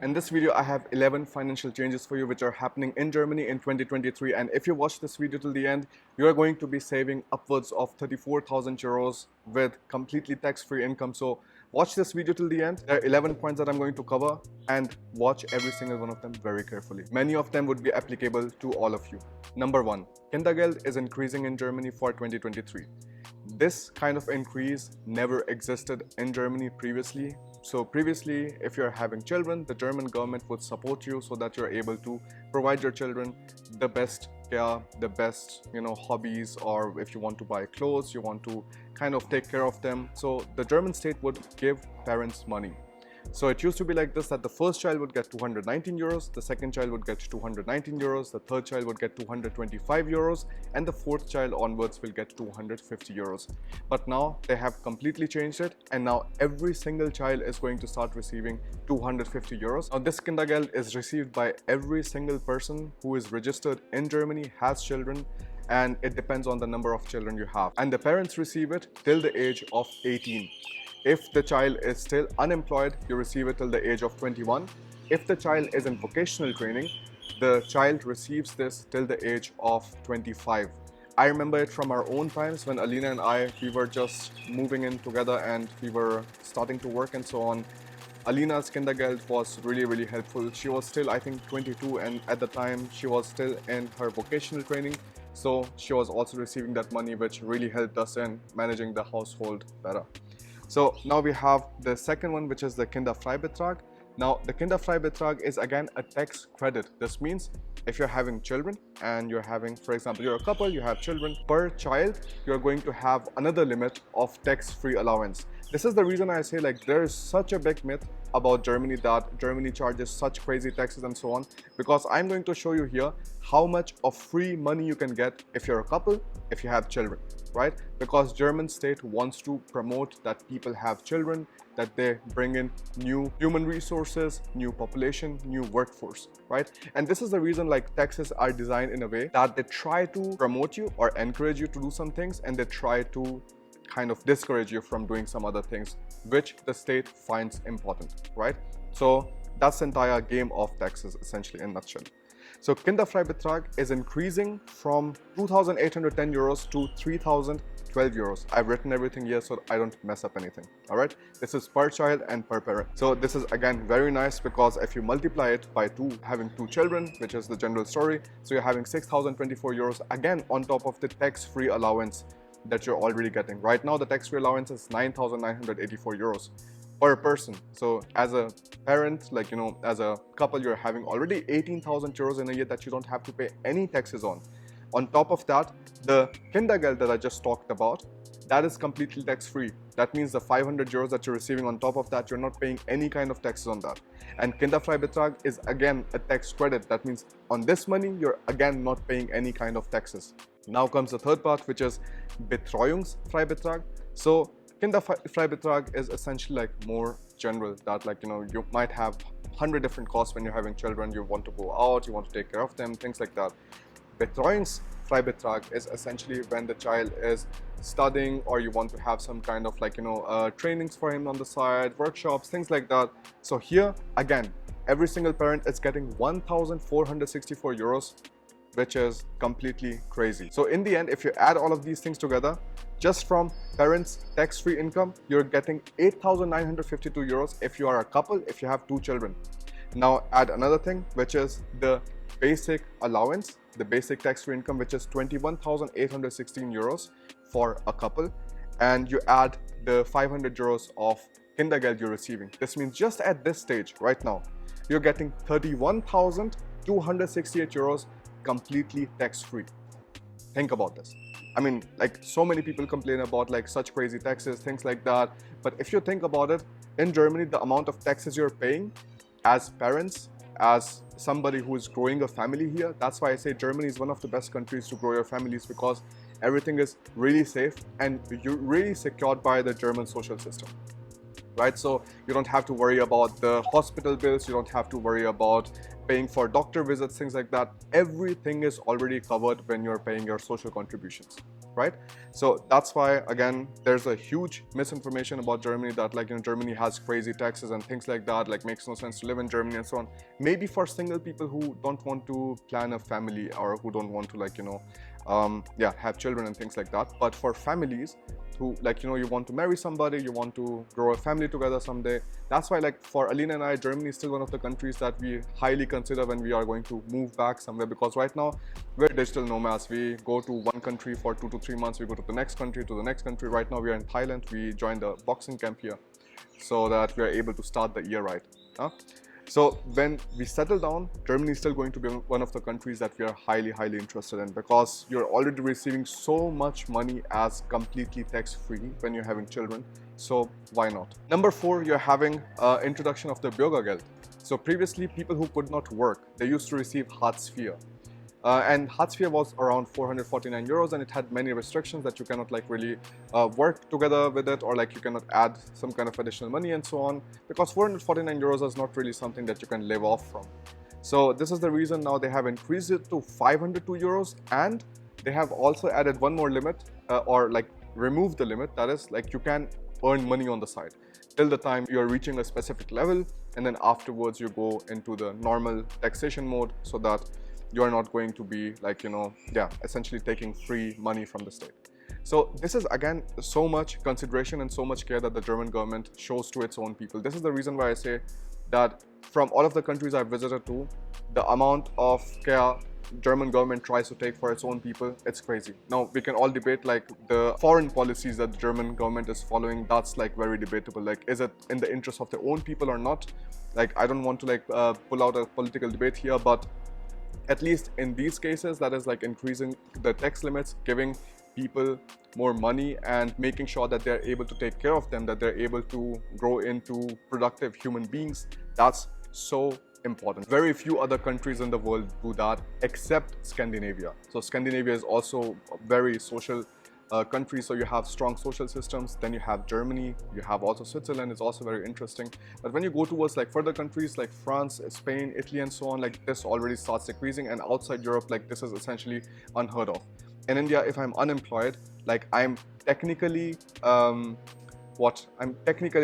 In this video, I have 11 financial changes for you which are happening in Germany in 2023, and if you watch this video till the end, you are going to be saving upwards of 34,000 euros with completely tax-free income. So watch this video till the end. There are 11 points that I'm going to cover, and watch every single one of them very carefully. Many of them would be applicable to all of you. Number 1, Kindergeld is increasing in Germany for 2023. This kind of increase never existed in Germany previously. So previously, if you're having children, the German government would support you so that you're able to provide your children the best care, the best, hobbies, or if you want to buy clothes, you want to kind of take care of them. So the German state would give parents money. So it used to be like this, that the first child would get 219 euros, the second child would get 219 euros, the third child would get 225 euros, and the fourth child onwards will get 250 euros. But now they have completely changed it, and now every single child is going to start receiving 250 euros. Now this Kindergeld is received by every single person who is registered in Germany, has children, and it depends on the number of children you have. And the parents receive it till the age of 18. If the child is still unemployed, you receive it till the age of 21. If the child is in vocational training, the child receives this till the age of 25. I remember it from our own times when Alina and I, we were just moving in together and we were starting to work and so on. Alina's Kindergeld was really helpful. She was still, I think, 22, and at the time she was still in her vocational training. So she was also receiving that money, which really helped us in managing the household better. So now we have the second one, which is the Kinderfreibetrag. Now the Kinderfreibetrag is again a tax credit. This means if you're having children and you're having, for example, you're a couple, you have children, per child, you're going to have another limit of tax-free allowance. This is the reason I say, like, there is such a big myth about Germany, that Germany charges such crazy taxes and so on, because I'm going to show you here how much of free money you can get if you're a couple, if you have children, right? Because German state wants to promote that people have children, that they bring in new human resources, new population, new workforce, right? And this is the reason, like, taxes are designed in a way that they try to promote you or encourage you to do some things, and they try to kind of discourage you from doing some other things which the state finds important, right? So that's the entire game of taxes, essentially, in a nutshell. So Kinderfreibetrag is increasing from 2,810 euros to 3,012 euros. I've written everything here so I don't mess up anything, all right? This is per child and per parent. So this is again very nice, because if you multiply it by 2, having 2 children, which is the general story, so you're having 6,024 euros again on top of the tax-free allowance that you're already getting. Right now the tax-free allowance is 9,984 euros per person. So as a parent, like, as a couple, you're having already 18,000 euros in a year that you don't have to pay any taxes on. On top of that, the Kindergeld that I just talked about, that is completely tax-free. That means the 500 euros that you're receiving on top of that, you're not paying any kind of taxes on that. And Kinderfreibetrag is again a tax credit. That means on this money, you're again not paying any kind of taxes. Now comes the third part, which is Betreuungsfreibetrag. So Kinderfreibetrag is essentially like more general, that, like, you might have 100 different costs when you're having children. You want to go out, you want to take care of them, things like that. Betreuungsfreibetrag is essentially when the child is studying, or you want to have some kind of, like, trainings for him on the side, workshops, things like that. So here again, every single parent is getting 1,464 euros, which is completely crazy. So in the end, if you add all of these things together, just from parents' tax-free income, you're getting 8,952 euros if you are a couple, if you have 2 children. Now add another thing, which is the basic allowance, the basic tax-free income, which is 21,816 euros for a couple, and you add the 500 euros of Kindergeld you're receiving. This means just at this stage right now, you're getting 31,268 euros completely tax-free. Think about this. I mean, like, so many people complain about, like, such crazy taxes, things like that. But if you think about it, in Germany, the amount of taxes you're paying as parents, as somebody who is growing a family here, that's why I say Germany is one of the best countries to grow your families, because everything is really safe and you're really secured by the German social system, right? So you don't have to worry about the hospital bills, you don't have to worry about paying for doctor visits, things like that. Everything is already covered when you're paying your social contributions. right? So that's why, again, there's a huge misinformation about Germany that, like, Germany has crazy taxes and things like that, like makes no sense to live in Germany and so on. Maybe for single people who don't want to plan a family or who don't want to, like, have children and things like that. But for families who, like, you want to marry somebody, you want to grow a family together someday, that's why, like, for Alina and I, Germany is still one of the countries that we highly consider when we are going to move back somewhere, because right now we're digital nomads. We go to one country for 2 to 3 months, we go to the next country, Right now we are in Thailand. We joined a boxing camp here so that we are able to start the year right. So when we settle down, Germany is still going to be one of the countries that we are highly interested in, because you're already receiving so much money as completely tax-free when you're having children. So why not? Number 4, you're having introduction of the Bürgergeld. So previously, people who could not work, they used to receive Hartz IV. And Hartz IV was around 449 euros, and it had many restrictions that you cannot, like, really work together with it, or like you cannot add some kind of additional money and so on, because 449 euros is not really something that you can live off from. So this is the reason now they have increased it to 502 euros, and they have also added one more limit, or like removed the limit, that is, like, you can earn money on the side till the time you're reaching a specific level, and then afterwards you go into the normal taxation mode, so that you are not going to be, like, essentially taking free money from the state. So this is, again, so much consideration and so much care that the German government shows to its own people. This is the reason why I say that from all of the countries I've visited to, the amount of care German government tries to take for its own people, it's crazy. Now, we can all debate, like, the foreign policies that the German government is following. That's, like, very debatable. Like, is it in the interest of their own people or not? Like, I don't want to, like, pull out a political debate here, but at least in these cases, that is, like, increasing the tax limits, giving people more money, and making sure that they're able to take care of them, that they're able to grow into productive human beings. That's so important. Very few other countries in the world do that, except Scandinavia. So Scandinavia is also a very social country, so you have strong social systems. Then you have Germany, you have also Switzerland. Is also very interesting. But when you go towards, like, further countries like France, Spain, Italy and so on, like, this already starts decreasing, and outside Europe, like, this is essentially unheard of. In India, if I'm unemployed, like, I'm technically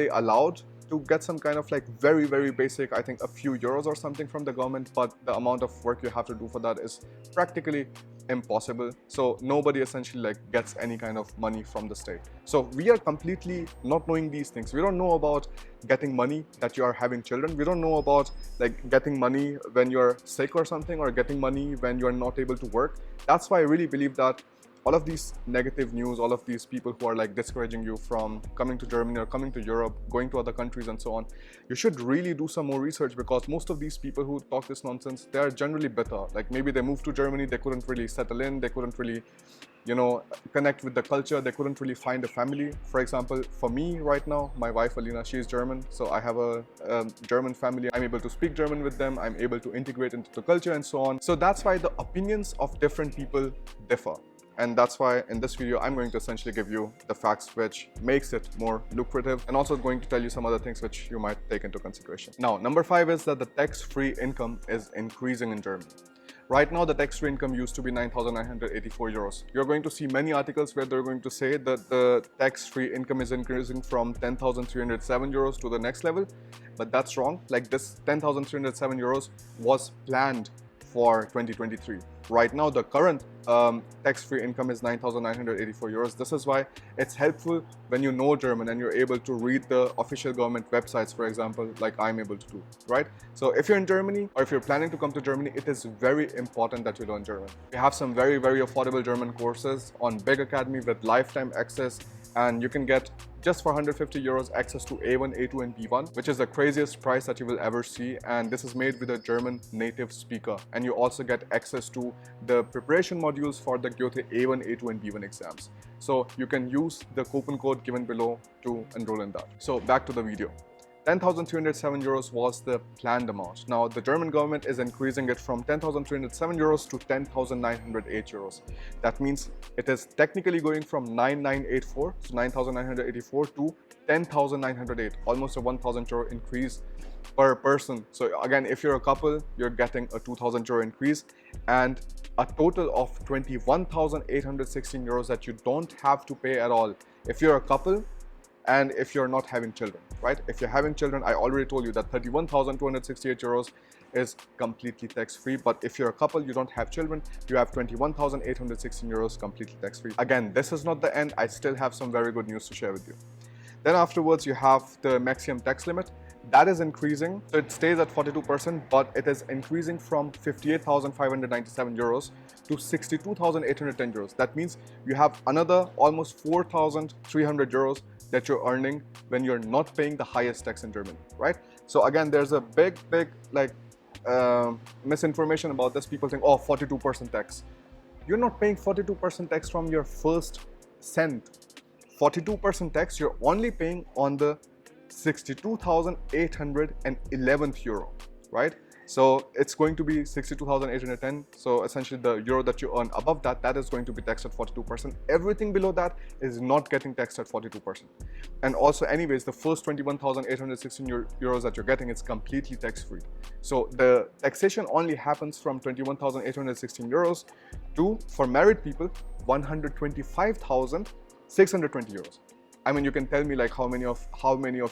allowed to get some kind of, like, very basic, I think a few euros or something from the government, but the amount of work you have to do for that is practically impossible. So nobody essentially, like, gets any kind of money from the state. So we are completely not knowing these things. We don't know about getting money that you are having children. We don't know about, like, getting money when you're sick or something, or getting money when you're not able to work. That's why I really believe that all of these negative news, all of these people who are, like, discouraging you from coming to Germany or coming to Europe, going to other countries and so on, you should really do some more research, because most of these people who talk this nonsense, they are generally better. Like, maybe they moved to Germany, they couldn't really settle in, they couldn't really, connect with the culture, they couldn't really find a family. For example, for me right now, my wife Alina, she is German, so I have a German family. I'm able to speak German with them, I'm able to integrate into the culture and so on. So that's why the opinions of different people differ. And that's why in this video, I'm going to essentially give you the facts which makes it more lucrative, and also going to tell you some other things which you might take into consideration. Now, number 5 is that the tax-free income is increasing in Germany. Right now, the tax-free income used to be 9,984 euros. You're going to see many articles where they're going to say that the tax-free income is increasing from 10,307 euros to the next level, but that's wrong. Like, this 10,307 euros was planned for 2023. Right now, the current tax-free income is 9,984 euros. This is why it's helpful when you know German and you're able to read the official government websites, for example, like I'm able to do, right? So if you're in Germany, or if you're planning to come to Germany, it is very important that you learn German. We have some very affordable German courses on Big Academy with lifetime access, and you can get just for 150 euros access to A1, A2 and B1, which is the craziest price that you will ever see. And this is made with a German native speaker. And you also get access to the preparation modules for the Goethe A1, A2 and B1 exams. So you can use the coupon code given below to enroll in that. So back to the video. 10,307 euros was the planned amount. Now, the German government is increasing it from 10,307 euros to 10,908 euros. That means it is technically going from 9,984, so 9,984 to 10,908, almost a 1,000 euro increase per person. So again, if you're a couple, you're getting a 2,000 euro increase and a total of 21,816 euros that you don't have to pay at all if you're a couple and if you're not having children, right? If you're having children, I already told you that 31,268 euros is completely tax-free. But if you're a couple, you don't have children, you have 21,816 euros completely tax-free. Again, this is not the end. I still have some very good news to share with you. Then afterwards, you have the maximum tax limit. That is increasing. So it stays at 42%, but it is increasing from 58,597 euros to 62,810 euros. That means you have another almost 4,300 euros that you're earning when you're not paying the highest tax in Germany, right? So again, there's a big misinformation about this. People think, oh, 42% tax. You're not paying 42% tax from your first cent. 42% tax you're only paying on the 62,811th euro, right? So it's going to be 62,810. So essentially the euro that you earn above that, that is going to be taxed at 42%. Everything below that is not getting taxed at 42%. And also anyways, the first 21,816 euros that you're getting is completely tax-free. So the taxation only happens from 21,816 euros to, for married people, 125,620 euros. I mean, you can tell me like how many of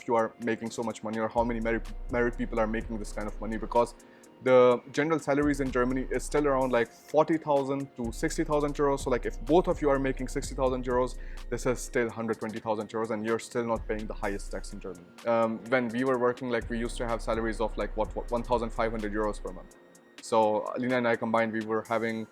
you are making so much money, or how many married people are making this kind of money, because the general salaries in Germany is still around like 40,000 to 60,000 euros. So like if both of you are making 60,000 euros, this is still 120,000 euros and you're still not paying the highest tax in Germany. When we were working, like we used to have salaries of like 1,500 euros per month. So Alina and I combined, we were having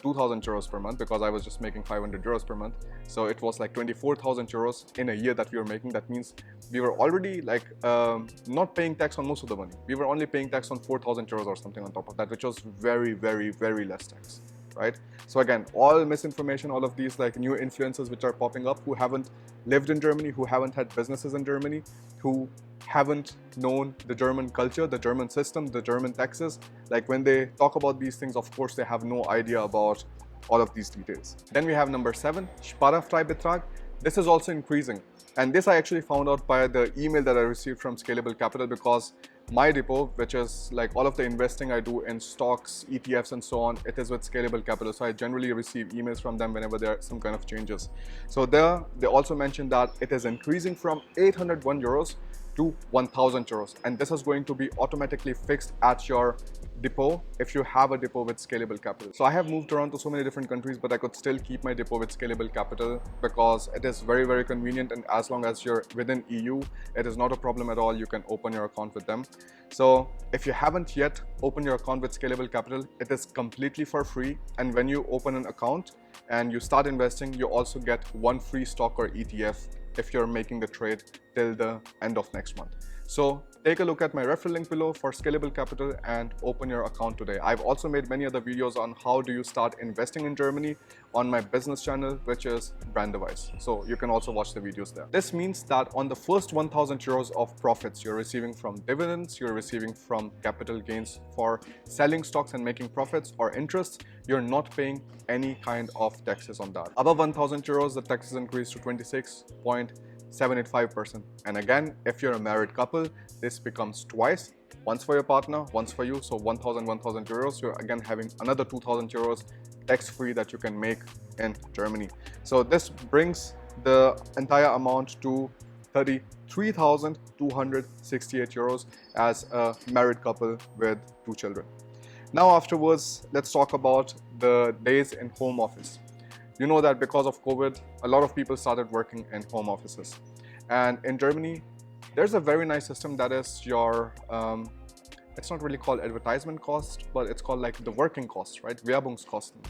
2,000 euros per month, because I was just making 500 euros per month. So it was like 24,000 euros in a year that we were making. That means we were already like not paying tax on most of the money. We were only paying tax on 4,000 euros or something on top of that, which was very, very, very less tax, right? So again, all misinformation, all of these like new influencers which are popping up, who haven't lived in Germany, who haven't had businesses in Germany, who haven't known the German culture, the German system, the German taxes. Like when they talk about these things, of course, they have no idea about all of these details. Then we have number 7, Sparerfreibetrag. This is also increasing. And this I actually found out by the email that I received from Scalable Capital, because my depot, which is like all of the investing I do in stocks, ETFs and so on, it is with Scalable Capital. So I generally receive emails from them whenever there are some kind of changes. So there, they also mentioned that it is increasing from 801 euros to 1,000 euros. And this is going to be automatically fixed at your depot if you have a depot with Scalable Capital. So I have moved around to so many different countries, but I could still keep my depot with Scalable Capital because it is very, very convenient. And as long as you're within EU, it is not a problem at all. You can open your account with them. So if you haven't yet opened your account with Scalable Capital, it is completely for free. And when you open an account and you start investing, you also get one free stock or ETF if you're making the trade till the end of next month. So take a look at my referral link below for Scalable Capital and open your account today. I've also made many other videos on how do you start investing in Germany on my business channel, which is Brand Device. So you can also watch the videos there. This means that on the first 1,000 euros of profits you're receiving from dividends, you're receiving from capital gains for selling stocks and making profits or interest, you're not paying any kind of taxes on that. Above 1,000 euros, the taxes increase to 26.785%. And again, if you're a married couple, this becomes twice, once for your partner, once for you. So 1,000 euros, you're again having another 2,000 euros tax-free that you can make in Germany. So this brings the entire amount to 33,268 euros as a married couple with 2 children. Now afterwards, let's talk about the days in home office. You know that because of COVID, a lot of people started working in home offices. And in Germany, there's a very nice system that is your, it's not really called advertisement cost, but it's called like the working cost, right? Werbungskosten.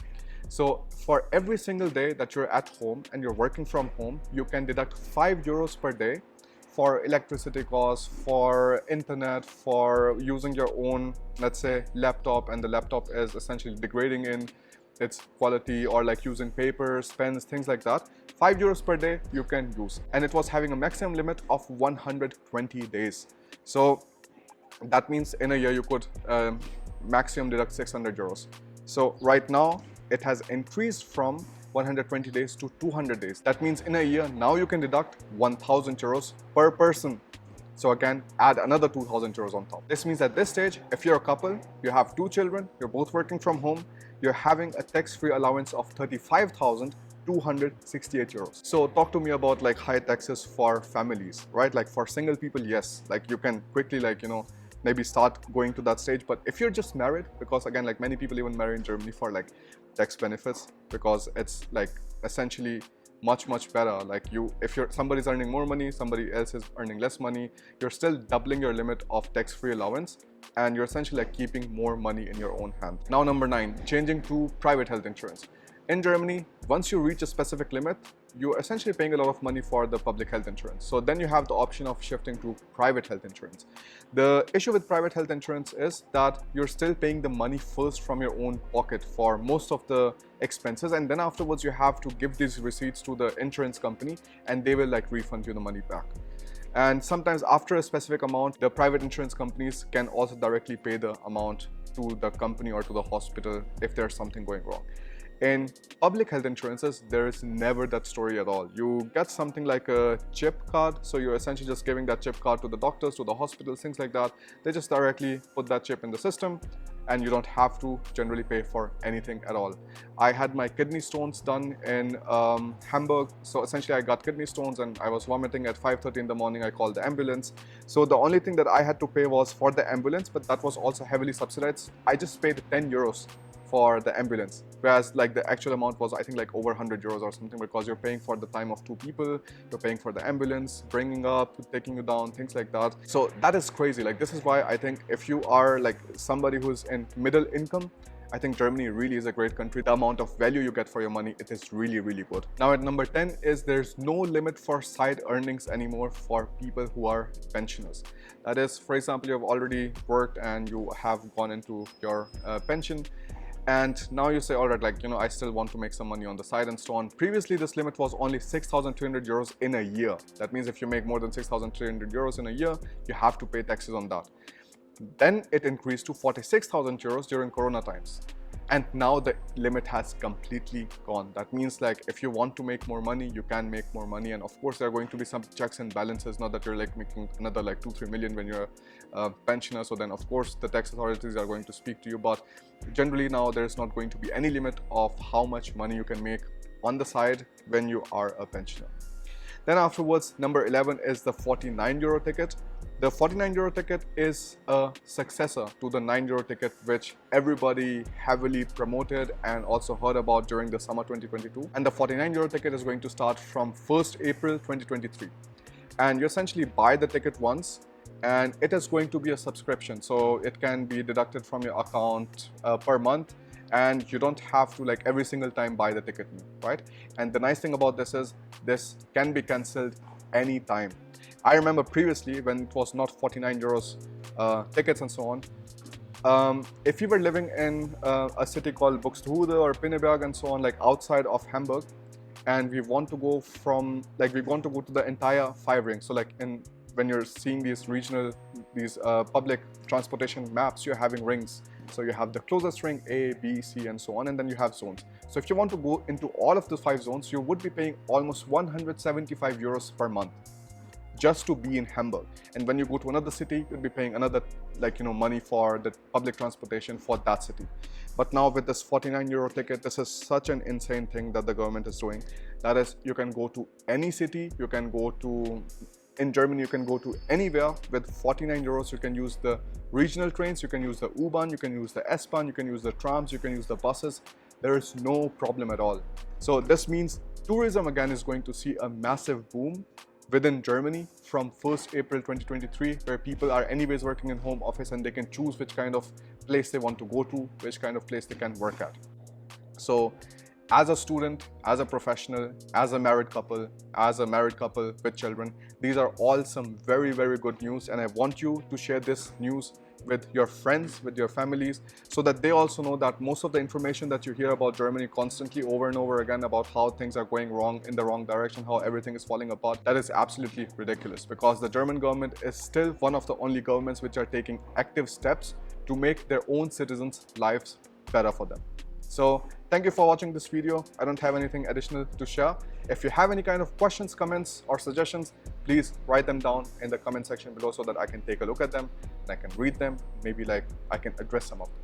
So for every single day that you're at home and you're working from home, you can deduct 5 euros per day for electricity costs, for internet, for using your own, let's say, laptop, and the laptop is essentially degrading in its quality or like using papers, pens, things like that, 5 euros per day you can use. And it was having a maximum limit of 120 days. So that means in a year you could maximum deduct 600 euros. So right now it has increased from 120 days to 200 days. That means in a year now you can deduct 1000 euros per person. So again, add another 2000 euros on top. This means at this stage, if you're a couple, you have 2 children, you're both working from home, you're having a tax-free allowance of 35,268 euros. So talk to me about like high taxes for families, right? Like for single people, yes, like you can quickly like, you know, maybe start going to that stage. But if you're just married, because again, like many people even marry in Germany for like tax benefits, because it's like essentially much better. Like if somebody's earning more money, somebody else is earning less money, you're still doubling your limit of tax-free allowance, and you're essentially like keeping more money in your own hand. Now number 9, changing to private health insurance. In Germany, once you reach a specific limit, you're essentially paying a lot of money for the public health insurance. So then you have the option of shifting to private health insurance. The issue with private health insurance is that you're still paying the money first from your own pocket for most of the expenses, and then afterwards you have to give these receipts to the insurance company and they will like refund you the money back. And sometimes after a specific amount, the private insurance companies can also directly pay the amount to the company or to the hospital if there's something going wrong. In public health insurances, there is never that story at all. You get something like a chip card, so you're essentially just giving that chip card to the doctors, to the hospitals, things like that. They just directly put that chip in the system and you don't have to generally pay for anything at all. I had my kidney stones done in Hamburg. So essentially I got kidney stones and I was vomiting at 5:30 in the morning. I called the ambulance. So the only thing that I had to pay was for the ambulance, but that was also heavily subsidized. I just paid 10 euros for the ambulance, whereas like the actual amount was I think like over 100 euros or something, because you're paying for the time of 2 people, you're paying for the ambulance, bringing up, taking you down, things like that. So that is crazy. Like this is why I think if you are like somebody who's in middle income, I think Germany really is a great country. The amount of value you get for your money, it is really good. Now at number 10 is there's no limit for side earnings anymore for people who are pensioners. That is, for example, you've already worked and you have gone into your pension, and now you say, all right, like, you know, I still want to make some money on the side and so on. Previously, this limit was only 6,300 euros in a year. That means if you make more than 6,300 euros in a year, you have to pay taxes on that. Then it increased to 46,000 euros during Corona times. And now the limit has completely gone. That means like if you want to make more money, you can make more money. And of course, there are going to be some checks and balances, not that you're like making another like 2-3 million when you're a pensioner. So then of course the tax authorities are going to speak to you. But generally now there's not going to be any limit of how much money you can make on the side when you are a pensioner. Then afterwards, number 11 is the 49 euro ticket. The 49 euro ticket is a successor to the 9 euro ticket, which everybody heavily promoted and also heard about during the summer 2022. And the 49 euro ticket is going to start from 1st April 2023. And you essentially buy the ticket once, and it is going to be a subscription. So it can be deducted from your account per month, and you don't have to like every single time buy the ticket, right? And the nice thing about this is this can be cancelled anytime. I remember previously when it was not 49 euros tickets and so on, if you were living in a city called Buxtehude or Pinneberg and so on, like outside of Hamburg, and we want to go to the entire 5 rings. So like when you're seeing these regional, public transportation maps, you're having rings. So you have the closest ring, A, B, C, and so on, and then you have zones. So if you want to go into all of the 5 zones, you would be paying almost 175 euros per month just to be in Hamburg. And when you go to another city, you'll be paying another money for the public transportation for that city. But now with this 49 euro ticket, this is such an insane thing that the government is doing. That is, you can go to any city, in Germany, you can go to anywhere with 49 euros. You can use the regional trains, you can use the U-Bahn, you can use the S-Bahn, you can use the trams, you can use the buses. There is no problem at all. So this means tourism again is going to see a massive boom within Germany from 1st April 2023, where people are anyways working in home office and they can choose which kind of place they want to go to, which kind of place they can work at. So as a student, as a professional, as a married couple with children, These are all some very, very good news, and I want you to share this news with your friends, with your families, so that they also know that most of the information that you hear about Germany constantly over and over again about how things are going wrong, in the wrong direction, how everything is falling apart, that is absolutely ridiculous, because the German government is still one of the only governments which are taking active steps to make their own citizens' lives better for them. So thank you for watching this video. I don't have anything additional to share. If you have any kind of questions, comments, or suggestions, please write them down in the comment section below so that I can take a look at them and I can read them. Maybe I can address some of them.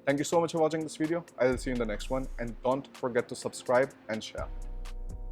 Thank you so much for watching this video. I will see you in the next one, and don't forget to subscribe and share.